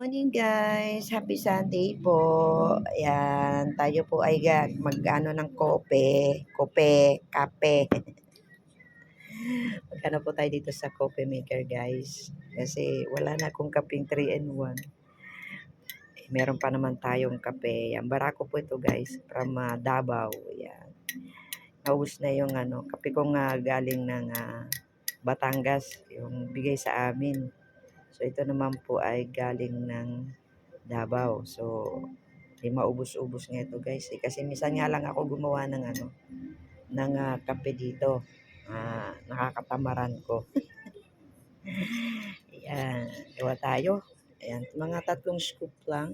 Morning guys, happy Sunday po. Ayan, tayo po ay mag-ano ng kape. Magkano po tayo dito sa coffee maker guys. Kasi wala na akong kaping 3 in 1. Meron pa naman tayong kape. Yan, barako po ito guys, from Davao. Ayan. Naubos na yung kape kong galing ng Batangas, yung bigay sa amin. So ito naman po ay galing ng Davao. So di maubos-ubos nga ito guys kasi minsan nga lang ako gumawa ng kape dito. Nakakatamaran ko. Ayan, gawa tayo. Ayan, mga 3 scoop lang.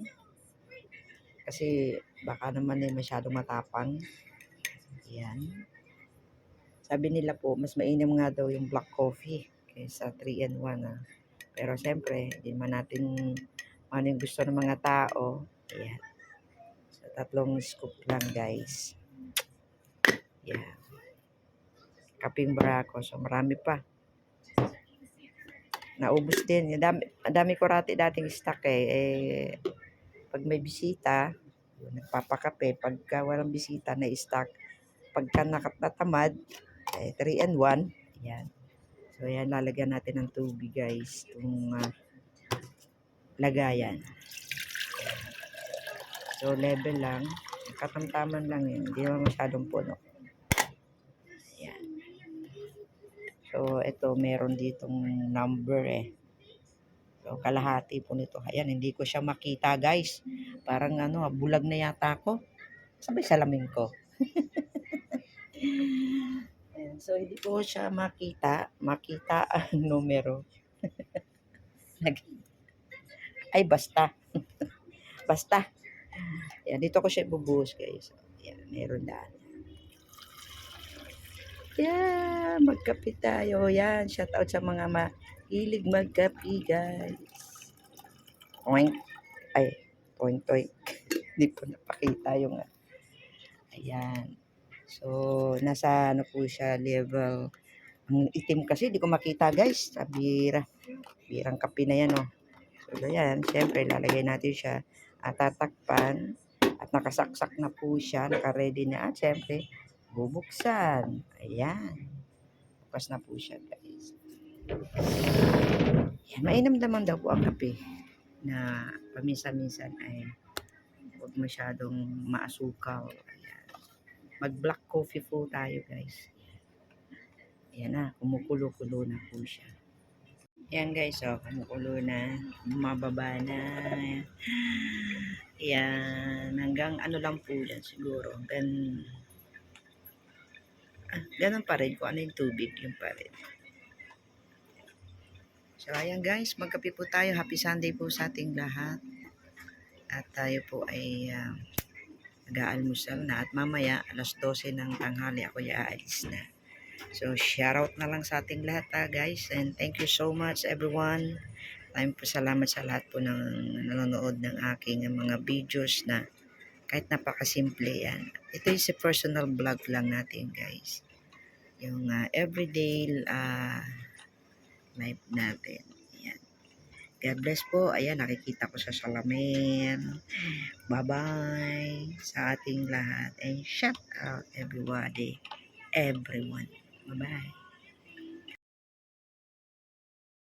Kasi baka naman masyadong matapang. Ayan. Sabi nila po, mas mainam nga daw yung black coffee kaysa 3 in 1 . Pero siyempre, hindi man natin ano yung gusto ng mga tao. Ayan. So, 3 scoop lang guys. Ayan. Kaping barako. So, marami pa. Naubos din. Ang dami ko dating stock pag may bisita, nagpapakape. Pagka walang bisita na stock, pagka natamad, 3 in 1. Ayan. So, ayan, lalagyan natin ng tubig guys. Itong lagayan. So, level lang. Katamtaman lang yun. Hindi naman masyadong puno. Ayan. So, ito, meron ditong number So, kalahati po nito. Ayan, hindi ko siya makita, guys. Parang bulag na yata ako. Sabay salamin ko. Ayan, so, hindi ko siya makita. Makita ang numero. Ay, basta. Basta. Ayan, dito ko siya ibubuhos, guys. Ayan, meron daan. Yan, magkape tayo. Yan, shout out sa mga mahilig magkape, guys. Oink. Ay, point. Hindi po napakita yung ayan. So, nasa po siya level. Ang itim kasi, di ko makita guys. Birang kape na yan So, ayan, syempre, lalagay natin siya at tatakpan. At nakasaksak na po siya, naka-ready na. At syempre, bubuksan. Ayan. Bukas na po siya guys. Ayan, mainam naman daw po ang kape na paminsan-minsan ay huwag masyadong maasukaw. Ayan. Mag-black coffee po tayo guys. Ayan na, kumukulo-kulo na po siya. Ayan guys, kumukulo na. Mababa na. Ayan, hanggang lang po yan siguro. Ganun pa rin. Kung ano yung tubig, yung pa rin. So, ayan guys, magkape po tayo. Happy Sunday po sa ating lahat. At tayo po ay nag-aalmusal na. At mamaya, alas 12 ng tanghali, ako aalis na. So, shoutout na lang sa ating lahat guys. And thank you so much everyone. Maraming po salamat sa lahat po ng nanonood ng aking mga videos na kahit napakasimple yan. Ito is a personal vlog lang natin guys. Yung everyday life natin. Ayan. God bless po. Ayan, nakikita ko sa salamin. Bye-bye sa ating lahat. And shout out everybody. Everyone. Bye-bye.